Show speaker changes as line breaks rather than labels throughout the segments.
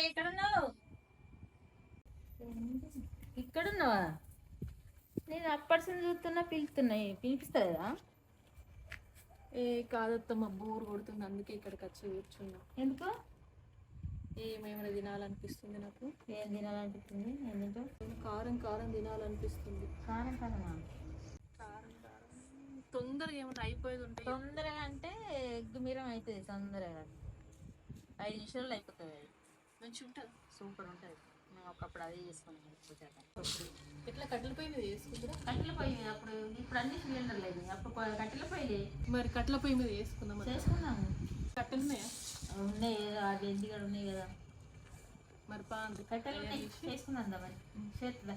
ఎక్కడున్నావు? ఇక్కడున్నావా? నేను అప్పర్సన్ చూస్తున్నా, పిలిపిస్తుందా?
ఏ కాదత్తమ్మ, బోర్ కొడుతుంది, అందుకే ఇక్కడికి వచ్చి కూర్చున్నా.
ఎందుకు?
ఏమేమైనా తినాలనిపిస్తుంది నాకు.
ఏం తినాలనిపిస్తుంది? ఎందుకు?
కారం కారం తినాలనిపిస్తుంది.
కారం కారమా?
కారం కారం తొందరగా ఏమైనా అయిపోయేది ఉంటాయి.
తొందరగా అంటే ఎగ్ మీరం అవుతుంది. తొందరగా 5 నిమిషాల్లో అయిపోతుంది. అది
మంచిగా ఉంటుంది,
సూపర్ ఉంటుంది. మేము ఒకప్పుడు అదే చేసుకున్నాం.
ఇట్లా కట్టెల పొయ్యి మీద చేసుకుంటారా?
కట్టెల పొయ్యి మీద అప్పుడు, ఇప్పుడు అన్ని సిలిండర్లు అయింది. అప్పుడు కట్టెల పొయ్యి.
మరి కట్టెల పొయ్యి మీద చేసుకుందాం.
చేసుకున్నాము.
కట్టెలు ఉన్నాయా?
ఉన్నాయి కదా, అది ఎందుకు ఉన్నాయి కదా.
మరి పాంది
కట్టెలు ఉన్నాయి, చేసుకున్నాం. మరి చేతులు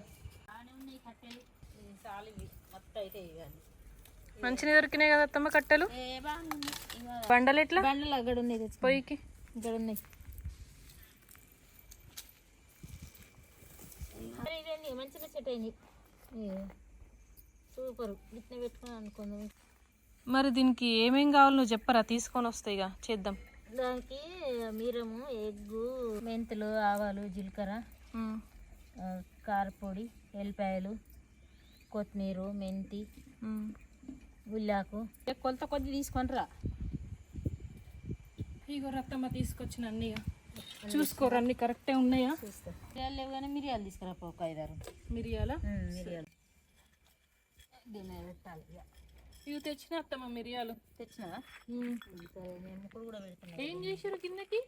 బాగానే ఉన్నాయి కట్టెలు. చాలు ఇవి మొత్తం అయితే ఇవ్వాలి.
మంచిగా దొరికినాయి కదా అత్తమ్మ కట్టెలు. బండలు ఎట్లా?
బండలు అక్కడ ఉన్నాయి,
పొయ్యికి
ఇక్కడ ఉన్నాయి. మంచిగా సెట్ అయింది, సూపర్. ఇట్లా పెట్టుకుని అనుకుందాం.
మరి దీనికి ఏమేం కావాలి నువ్వు చెప్పరా, తీసుకొని వస్తాయి ఇక చేద్దాం.
దానికి మీరము, ఎగ్గు, మెంతులు, ఆవాలు, జీలకర్ర, కారపొడి, ఎల్లిపాయలు, కొత్తిమీర, మెంతి, ఉల్లాకు కొలత కొద్ది తీసుకొని రా.
ఇగో రత్తమ్మ తీసుకొచ్చిన అన్నీ చూసుకోరు, అన్ని కరెక్టే ఉన్నాయా?
చూస్తా. మిరియాలు లేవు కానీ మిరియాలు తీసుకురా, ఒక 5-6
మిరియాల.
మిరియాలు దీన్ని పెట్టాలి.
ఇవి తెచ్చిన అత్తమ్మ మిరియాలు.
తెచ్చినా? నేను ముక్కలు కూడా పెడుతున్నా.
ఏం చేసారు కిందకి?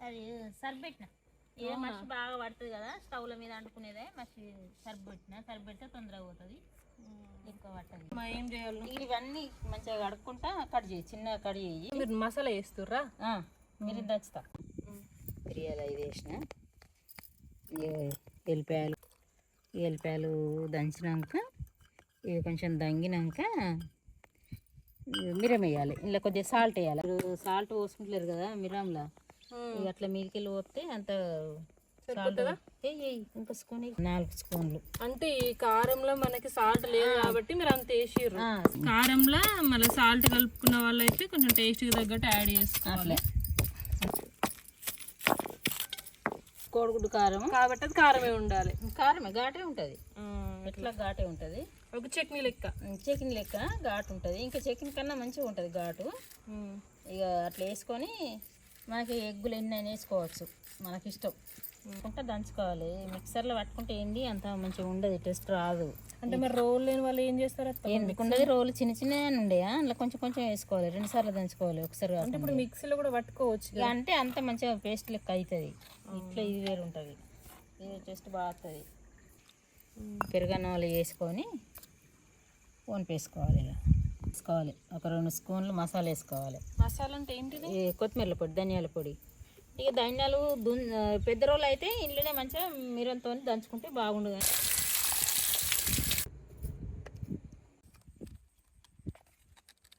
అది సరిపెట్టిన. ఏ మసి బాగా పడుతుంది కదా, స్టవ్ల మీద అంటుకునేదే మసి. సరిపెడితే తొందరగా పోతుంది, ఎక్కువ పట్టదు.
ఏం చేయాలి?
ఇవన్నీ మంచిగా కడుక్కుంటా కట్ చేయి, చిన్నగా కట్ చేయి.
మీరు మసాలా వేస్తుర్రా?
మీరు దంచుతా. మిరియాలు 5 వేసిన. ఎల్లిపాయలు దంచినాక ఇవి కొంచెం దంగినాక మిరం వేయాలి. ఇలా కొద్దిగా సాల్ట్ వేయాలి. సాల్ట్ పోసుకుంటలేరు కదా మిరంలో, అట్లా మీదకెళ్ళి పోతే అంత ఇంకా స్పూన్, 4 స్పూన్లు.
అంటే ఈ కారంలో మనకి సాల్ట్ లేదు కాబట్టి మీరు అంత వేసిర్రు. కారంలో మళ్ళీ సాల్ట్ కలుపుకున్న వాళ్ళు అయితే కొంచెం టేస్ట్కి తగ్గట్టు యాడ్ చేసుకోవాలి.
కోడిగుడ్డు కారం
కాబట్టి అది కారమే ఉండాలి.
కారమే ఘాటే ఉంటుంది. ఎట్లా ఘాటే ఉంటుంది,
ఒక చట్నీ లెక్క.
చట్నీ లెక్క ఘాటు ఉంటుంది. ఇంకా చట్నీ కన్నా మంచిగా ఉంటుంది ఘాటు. ఇక అట్లా వేసుకొని మనకి ఎగ్గులు ఎన్ని వేసుకోవచ్చు, మనకి ఇష్టం. దంచుకోవాలి. మిక్సర్లో పట్టుకుంటే ఏంటి అంత మంచిగా ఉండదు, టేస్ట్ రాదు.
అంటే మరి రోల్ లేని వాళ్ళు ఏం చేస్తారు?
ఎందుకు ఉండదు, రోలు చిన్న చిన్న ఉండేయా, అందులో కొంచెం కొంచెం వేసుకోవాలి. 2 సార్లు దంచుకోవాలి, ఒకసారి.
అంటే ఇప్పుడు మిక్సీలో కూడా పట్టుకోవచ్చు
అంటే అంత మంచిగా పేస్ట్ లెక్క అవుతుంది. ఇట్లా ఇది వేరు ఉంటుంది, ఇది టేస్ట్ బాగుంటుంది. పెరుగన్నంలో వేసుకొని వేసుకోవాలి. ఇలా వేసుకోవాలి. ఒక 2 స్పూన్లు మసాలా వేసుకోవాలి.
మసాలా అంటే ఏంటిది?
కొత్తిమీర పొడి, ధనియాల పొడి. ఇక ధనియాలు పెద్ద రోలు అయితే ఇంట్లోనే మంచిగా మిరంతో దంచుకుంటే బాగుండు.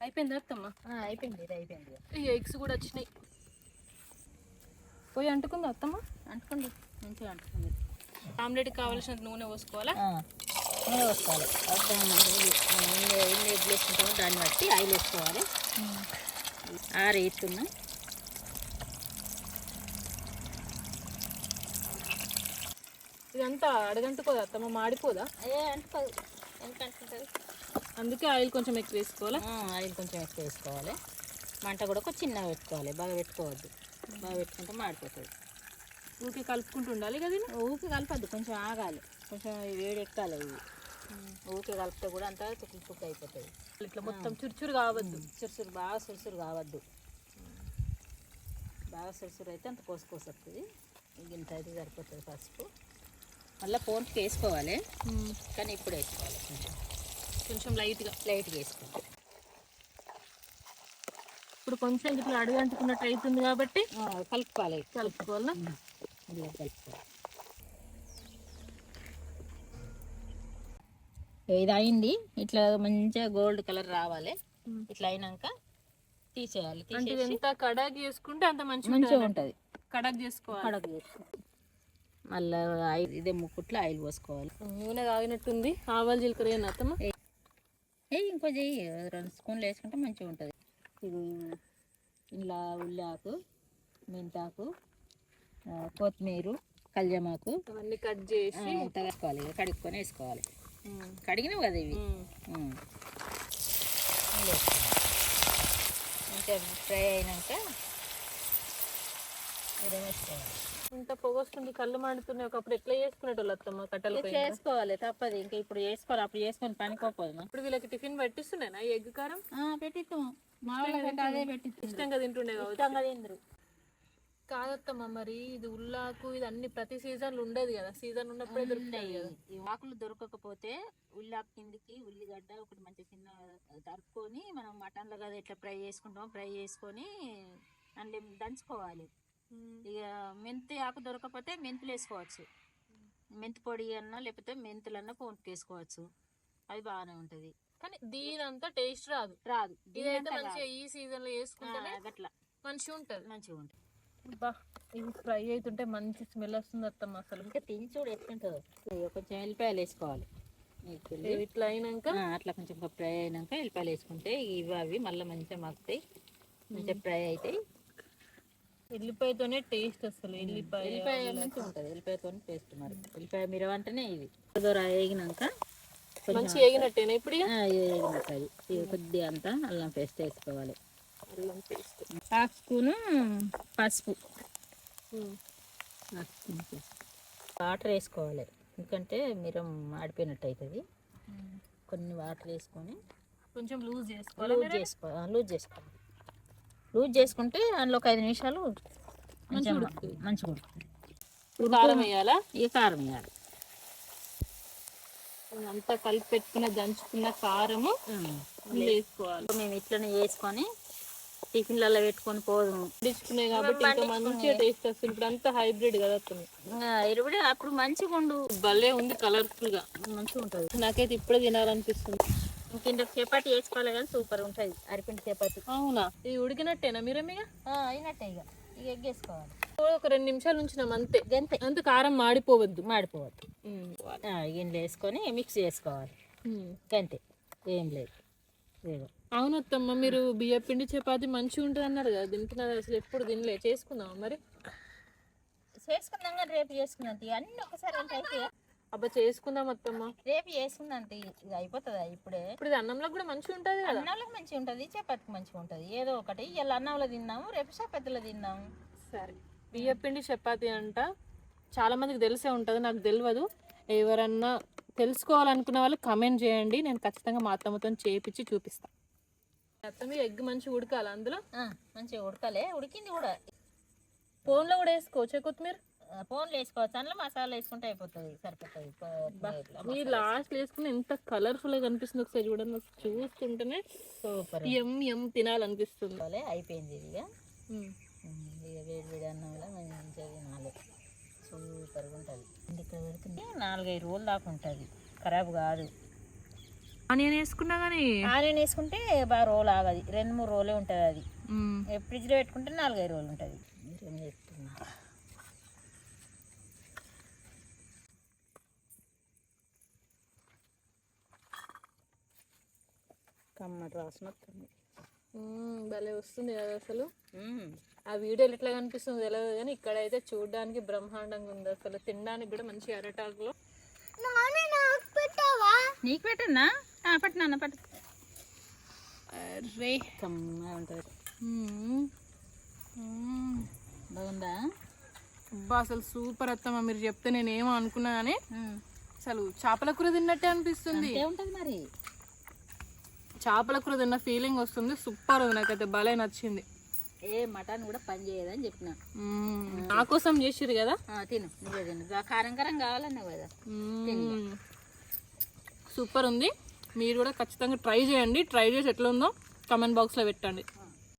అయిపోయింది అత్తమ్మ?
అయిపోయింది, ఇది అయిపోయింది.
ఈ ఎగ్స్ కూడా వచ్చినాయి. పోయి అంటుకుంది అత్తమ్మ?
అంటుకోండి, మంచిగా అంటుకుంది.
ఆమ్లెట్కి కావాల్సినంత నూనె పోసుకోవాలా?
నూనె పోసుకోవాలి. ఎన్ని ఎగ్లు వేసుకుంటామో దాన్ని బట్టి ఆయిల్ వేసుకోవాలి. 6 వేస్తున్నా.
ఇదంతా అడగంటుకోదా అత్తమ్మ? మాడిపోదా?
అంటుకోదు, ఎంత అంటుకుంటుంది.
అందుకే ఆయిల్ కొంచెం ఎక్కువ వేసుకోవాలా?
ఆయిల్ కొంచెం ఎక్కువ వేసుకోవాలి. మంట కూడా కొంచెం చిన్నగా పెట్టుకోవాలి, బాగా పెట్టుకోవద్దు. బాగా పెట్టుకుంటే మాడిపోతుంది.
ఊకే కలుపుకుంటూ ఉండాలి కదా?
ఊకే కలపద్దు, కొంచెం ఆగాలి, కొంచెం వేడి ఎక్కాలి. ఇవి ఊకే కలిపితే కూడా అంతా తుక్కు అయిపోతుంది.
ఇట్లా మొత్తం చురుచురు కావద్దు,
బాగా సురుసురు కావద్దు. బాగా సురుసురు అయితే అంత కోసుకొస్తుంది. ఇంత అయితే సరిపోతుంది. పసుపు మళ్ళీ పోన్కి వేసుకోవాలి, కానీ ఇప్పుడు వేసుకోవాలి
కొంచెం లైట్గా
వేసుకోవాలి.
ఇప్పుడు కొంచెం ఇట్లా అడుగంటుకున్నట్టు అవుతుంది కాబట్టి
కలుపుకోవాలి.
కలుపుకోవాలా?
ఇలా కలుపుకోవాలి. ఇది అయింది. ఇట్లా మంచిగా గోల్డ్ కలర్ రావాలి. ఇట్లా అయినాక తీసేయాలి.
ఎంత కడాక్ చేసుకుంటే అంత మంచిగా
ఉంటుంది.
కడాక్ చేసుకోవాలి.
మళ్ళీ ఇదే ముక్కుట్లో ఆయిల్ పోసుకోవాలి.
నూనె తాగినట్టుంది. ఆవాలు జీలకర్ర అత్తమ్మ
ఇంకో చెయ్యి, 2 స్పూన్లు వేసుకుంటే మంచిగా ఉంటుంది. ఇది ఇలా ఉల్లాకు, మెంతాకు, కొత్తిమీర, కళ్యామాకు
అవన్నీ కట్ చేసి
వేసుకోవాలి. ఇక కడుక్కొని వేసుకోవాలి. కడిగినావు కదా ఇవి. ఇంకా ఫ్రై అయినాక మీరేం వేసుకోవాలి.
ఇంత పొగ వస్తుంది, కళ్ళు మండుతున్నాయి. ఒకప్పుడు ఎట్లా చేసుకునేటోళ్ళు అత్తమ్మ కట్టెలు
చేసుకోవాలి, తప్పదు. ఇంకా ఇప్పుడు చేసుకోవాలి, అప్పుడు చేసుకొని పనికోపోదు.
ఇప్పుడు వీళ్ళకి టిఫిన్ పెట్టిస్తున్నాయి ఈ ఎగ్ కారం
పెట్టిస్తాం. మా వాళ్ళకి అదే పెట్టిస్తాం.
ఇష్టంగా తింటుండే
ఇష్టంగా తిందరు.
కాదత్తమ్మ, మరి ఇది ఉల్లాకు ఇది అన్ని ప్రతి సీజన్లు ఉండేది కదా, సీజన్ ఉన్నప్పుడే దొరుకుతాయి కదా.
ఈ ఆకులు దొరకకపోతే ఉల్లాకు కిందికి ఉల్లిగడ్డ ఒకటి మంచి చిన్న తరుపుకొని మనం మటన్లో కదా ఎట్లా ఫ్రై చేసుకుంటాం, ఫ్రై చేసుకొని అందులో దంచుకోవాలి. ఇక మెంతి ఆకు దొరకకపోతే మెంతులు వేసుకోవచ్చు. మెంతి పొడి అన్నా లేకపోతే మెంతులన్నా వేసుకోవచ్చు. అది బాగానే ఉంటుంది.
కానీ దీనంతా టేస్ట్ రాదు. ఇదైతే మంచిగా ఈ సీజన్ లో వేసుకుంటే
అట్లా
మంచిగా ఉంటుంది.
మంచిగా ఉంటుంది.
బా, ఇది ఫ్రై అవుతుంటే మంచి స్మెల్ వస్తుంది అత్తమ్మ. అసలు
ఇంకా తిని చూడు ఎట్లుంటుందో. కొంచెం ఎల్లిపాయలు వేసుకోవాలి.
ఇట్లా అయినాక
అట్లా కొంచెం ఫ్రై అయినాక ఎల్లిపాయలు వేసుకుంటే ఇవి అవి మళ్ళీ మంచిగా మగ్గుతాయి, మంచిగా ఫ్రై అవుతాయి.
ఎల్లిపాయతోనే టేస్ట్ అసలు. ఎల్లిపాయ
మంచిగా ఉంటుంది. ఎల్లిపాయతో టేస్ట్. మరి ఎల్లిపాయ మీరు అంటేనే ఇది వేగినాక
మంచిగా వేగినట్టేనా ఇప్పుడు?
వేగినట్టు ఇక కొద్దిగా అంతా అల్లం పేస్ట్ వేసుకోవాలి.
అల్లం పేస్ట్,
హాఫ్ స్పూను పసుపు, వాటర్ వేసుకోవాలి. ఎందుకంటే మీరు ఆడిపోయినట్టు అవుతుంది. కొన్ని వాటర్ వేసుకొని
కొంచెం లూజ్ చేసుకోవాలి.
లూజ్ చేసుకుంటే అందులో ఒక 5 నిమిషాలు మంచిగా ఉడుకుతుంది.
కారం వేయాలా?
ఇక కారం వేయాలి.
అంతా కలిపి పెట్టుకున్న దంచుకున్న కారము వేసుకోవాలి.
మేము ఇట్లనే వేసుకొని టిఫిన్లలో పెట్టుకొని పోదాము.
పండించుకున్నాయి కాబట్టి ఇంకా మంచిగా టేస్ట్ వస్తుంది. ఇప్పుడు అంతా హైబ్రిడ్ కదా.
ఇరుబడి అప్పుడు మంచిగా ఉండు.
భలే ఉంది, కలర్ఫుల్ గా
మంచిగా ఉంటుంది.
నాకైతే ఇప్పుడే తినాలనిపిస్తుంది.
ఇంక చపాతి వేసుకోవాలి కానీ సూపర్ ఉంటుంది. అరిపిండి చపాతి.
అవునా? ఇది ఉడికినట్టేనా మీరే? మీద
అయినట్టే. ఇక ఎగ్ వేసుకోవాలి.
ఒక 2 నిమిషాలు ఉంచినాం అంతే. అంత కారం మాడిపోవద్దు.
గిన్నెలు వేసుకొని మిక్స్ చేసుకోవాలి. అంతే, ఏం లేదు.
అవునత్తమ్మ, మీరు బియ్య పిండి చపాతి మంచిగా ఉంటుంది అన్నారు కదా, తింటున్నారు. అసలు ఎప్పుడు తినలే. చేసుకుందాం మరి.
చేసుకుందాం కానీ రేపు చేసుకుందాం. అన్నీ ఒకసారి అయితే
అబ్బా చేసుకుందాం అత్తమ్మ.
రేపు చేసుకుందాం. ఇది అయిపోతుందా ఇప్పుడే?
ఇప్పుడు ఇది అన్నంలో కూడా మంచిగా ఉంటుంది కదా.
అన్నంలో మంచిగా ఉంటుంది, చపాతికి మంచిగా ఉంటుంది. ఏదో ఒకటి. ఇలా అన్నంలో తిన్నాము, రేపు చపాతీలో తిన్నాము.
సరే. బియ్య పిండి చపాతి అంట చాలా మందికి తెలిసే ఉంటుంది, నాకు తెలియదు. ఎవరన్నా తెలుసుకోవాలనుకున్న వాళ్ళు కమెంట్ చేయండి. నేను ఖచ్చితంగా మా అత్తమ్మతో చేపించి చూపిస్తాను. అత్తమ్మ, ఎగ్ మంచిగా ఉడకాలి. అందులో
మంచిగా ఉడకాలి. ఉడికింది కూడా.
ఫోన్లో కూడా వేసుకోవచ్చు కొత్తిమీర.
ఫోన్లో వేసుకోవచ్చు. అందులో మసాలా వేసుకుంటే అయిపోతుంది, సరిపోతుంది.
ఈ లాస్ట్ వేసుకుని ఎంత కలర్ఫుల్ గా కనిపిస్తుంది. ఒకసారి చూడండి. చూస్తుంటేనే
సూపర్
ఎం తినాలనిపిస్తుంది.
అయిపోయింది. ఇక వేడి వేడి అన్నంలో మంచిగా తినాలి. సూపర్గా ఉంటుంది. ఇక్కడ పెడుతుంది 4-5 రోజులు దాకా ఉంటుంది, ఖరాబ్ కాదు.
ఆనియన్ వేసుకున్నా కానీ
ఆనియన్ వేసుకుంటే బాగా రోజులు ఆగదు. 2-3 రోజులే ఉంటుంది. అది ఫ్రిడ్జ్లో పెట్టుకుంటే 4-5 రోజులు ఉంటుంది. మీరేం చెప్తున్నారు? కమ్మటి రాసిన
భలే వస్తుంది కదా అసలు. ఆ వీడియోలు ఎట్లా కనిపిస్తుంది తెలియదు కానీ ఇక్కడైతే చూడడానికి బ్రహ్మాండంగా ఉంది. అసలు తినడానికి కూడా మంచి అరటాకులో.
నీకు పెట్టన్నా? పట్టినా పట్టు.
అరే
కమ్మగా ఉంటుంది. బాగుందా?
అబ్బా అసలు సూపర్ అత్తమ్మ. మీరు చెప్తే నేనేమో అనుకున్నా కానీ అసలు చేపల కూర తిన్నట్టే అనిపిస్తుంది.
ఉంటుంది మరి.
చేపల కూర తిన్న ఫీలింగ్ వస్తుంది. సూపర్ ఉంది. నాకైతే భలే నచ్చింది.
మటన్ కూడా పని చేయదని చెప్పిన.
నా కోసం చేసిరు కదా.
తిను, నువ్వే తిను. కారం కారం కావాలన్నావు కదా.
సూపర్ ఉంది. మీరు కూడా ఖచ్చితంగా ట్రై చేయండి. ట్రై చేసి ఎట్లా ఉందో కామెంట్ బాక్స్లో పెట్టండి.